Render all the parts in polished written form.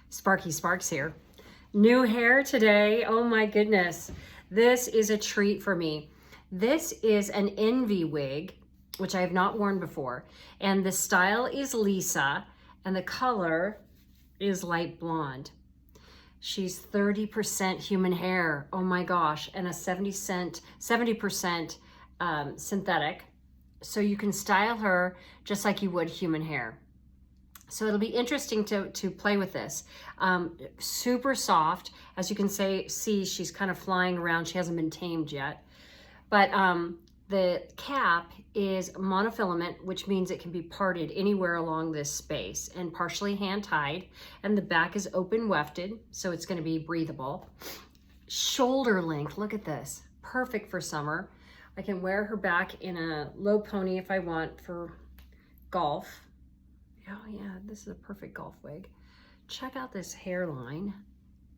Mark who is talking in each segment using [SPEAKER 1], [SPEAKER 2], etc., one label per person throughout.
[SPEAKER 1] Sparky Sparks here. New hair today. Oh my goodness. This is a treat for me. This is an Envy wig, which I have not worn before. And the style is LiISA and the color is light blonde. She's 30% human hair. Oh my gosh. And a 70% synthetic. So you can style her just like you would human hair. So it'll be interesting to play with this. Super soft. As you can see, she's kind of flying around. She hasn't been tamed yet. But the cap is monofilament, which means it can be parted anywhere along this space and partially hand tied. And the back is open wefted, so it's gonna be breathable. Shoulder length, look at this. Perfect for summer. I can wear her back in a low pony if I want for golf. Oh yeah, this is a perfect golf wig. Check out this hairline.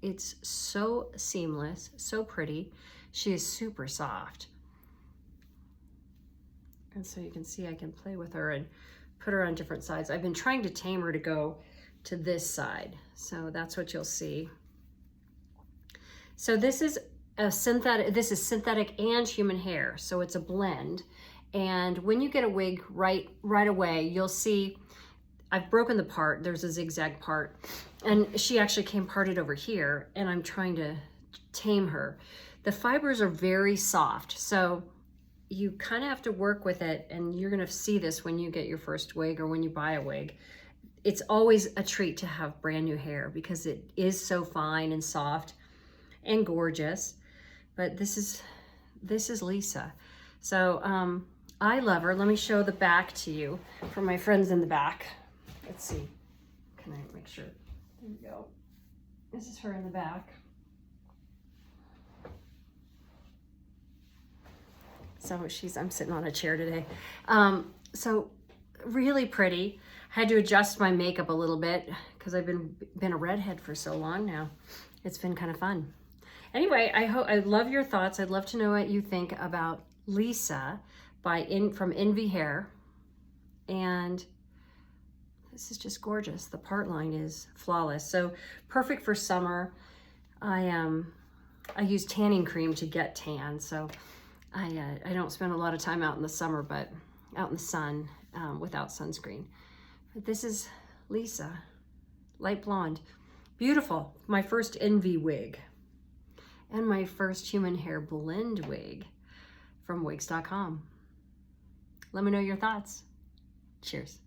[SPEAKER 1] It's so seamless, so pretty. She is super soft. And so you can see I can play with her and put her on different sides. I've been trying to tame her to go to this side. So that's what you'll see. So this is synthetic and human hair. So it's a blend. And when you get a wig right away, you'll see I've broken the part. There's a zigzag part, and she actually came parted over here, and I'm trying to tame her. The fibers are very soft, so you kind of have to work with it, and you're gonna see this when you get your first wig or when you buy a wig. It's always a treat to have brand new hair because it is so fine and soft and gorgeous. But this is LiISA. So I love her. Let me show the back to you for my friends in the back. Let's see, can I make sure? There we go. This is her in the back. So I'm sitting on a chair today. So really pretty. I had to adjust my makeup a little bit because I've been a redhead for so long now. It's been kind of fun. Anyway, I love your thoughts. I'd love to know what you think about LiISA from Envy Hair. And this is just gorgeous. The part line is flawless. So perfect for summer. I use tanning cream to get tan. So I don't spend a lot of time out in the summer, but out in the sun without sunscreen. But this is LiISA, light blonde. Beautiful. My first Envy wig. And my first human hair blend wig from wigs.com. Let me know your thoughts. Cheers.